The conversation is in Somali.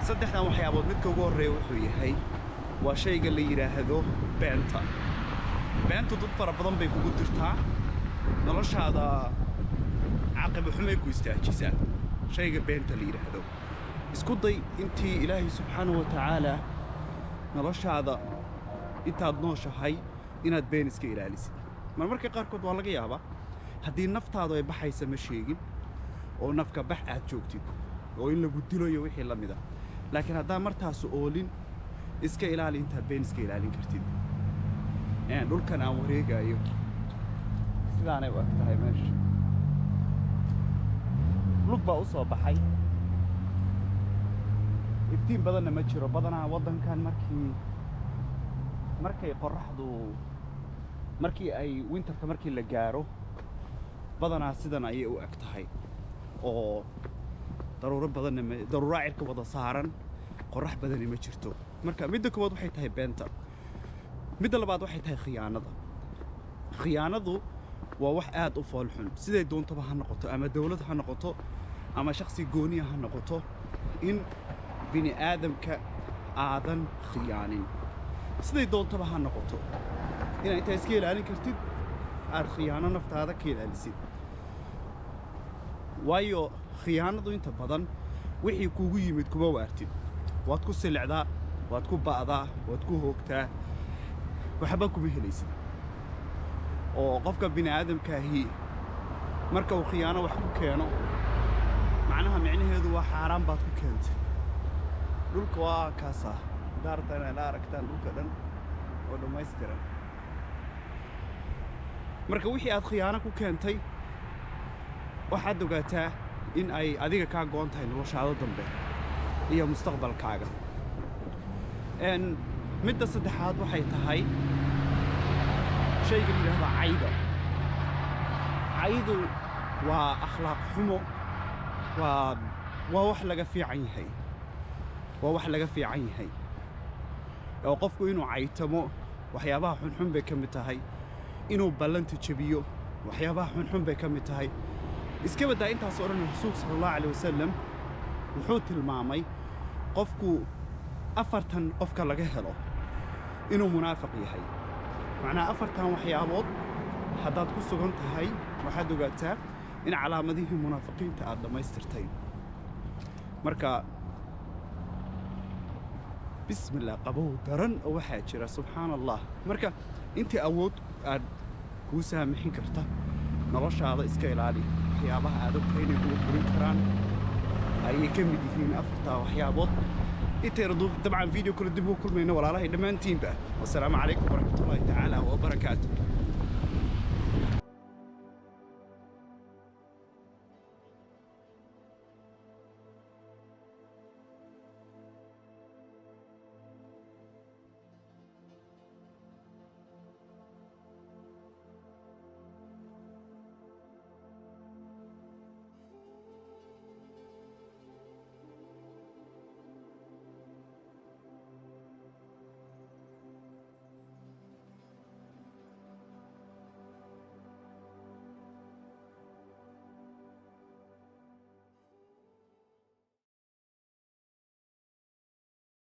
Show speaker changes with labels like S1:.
S1: saddexdan waxyaabood midka ugu horreeya wuxuu yahay waa shayga la yiraahdo beenta dad fara badan bay kugu dirtaa noloshaada caaqib xumay ku istaajisaa shayga beenta la yiraahdo isku day intii ilaahay subxaanahu wa tacaala noloshaada intaad nooshahay inaad been iska ilaalisid marmarka qaarkood waa laga yaabaa haddii naftaadu ay baxaysa ma sheegin oo nafka bax aad joogtid oo in lagu dilo iyo wixii la mida laakiin haddaa martaas oolin iska ilaali intaad been iska ilaalin kartid dhulkan aan wareegayo sidaanay u eg tahay meesha lug baa u soo baxay iftiin badanna ma jiro badanaa waddankan markay qorraxdu markii ay winterka markii la gaaro badanaa sidan ayay u eg tahay oo daruuro cirka wada saaran qorrax badani ma jirto marka midda koowaad waxay tahay beenta midda labaad waxay tahay khiyaanadu waa wax aad u fool xun siday doontaba ha noqoto ama dawlad ha noqoto ama shakhsi gooniya ha noqoto in bini aadamka aadan khiyaanin siday doontaba ha noqoto inaad intaa iska ilaalin kartid aad khiyaano naftaada ka ilaalisid waayo khiyaanadu inta badan wixii kuugu yimid kuma waartid waad ku silicdaa waad ku ba'daa waad ku hoogtaa waxba kuma helaysid oo qofka bini aadamkaahi marka uu khiyaano wax ku keeno micnaheedu waa xaaraan baad ku keentay dhulka waa kaasa daarta inaad aragtaan dhulka dhan oo dhammaystiran marka wixii aad khiyaano ku keentay waxaad ogaataa in ay adiga kaa go'an tahay noloshaada dambe iyo mustaqbalkaaga midda saddexaad waxay tahay shayga la yidhaahdo caydu waa akhlaaq xumo waa wax laga fiican yahay oo qofku inuu caytamo waxyaabaha xunxun bay ka mid tahay inuu ballanta jabiyo waxyaabaha xunxun bay ka mid tahay iska badaa intaas oo dhan rasuulka sallallahu alayhi wasallam wuxuu tilmaamay qofku afartan qofka laga helo inuu munaafiq yahay macnaa afartan waxyaabood haddaad ku sugan tahay waxaad ogaataa in calaamadihii munaafiqiinta aad dhammaystirtay marka bismillah qabow daran oo waxaa jira subxaan allah marka intii awood aad kuu saamixin karta noloshaada iska ilaali waxyaabaha aad ogtahay inay kugu furin karaan ayay ka mid yihiin afartaa waxyaabood intayna dabcan video kale dib ugu kulmayno walaalahay dhammaantiinba wassalaamu calaykum waraxmatullaahi tacaala wabarakaatu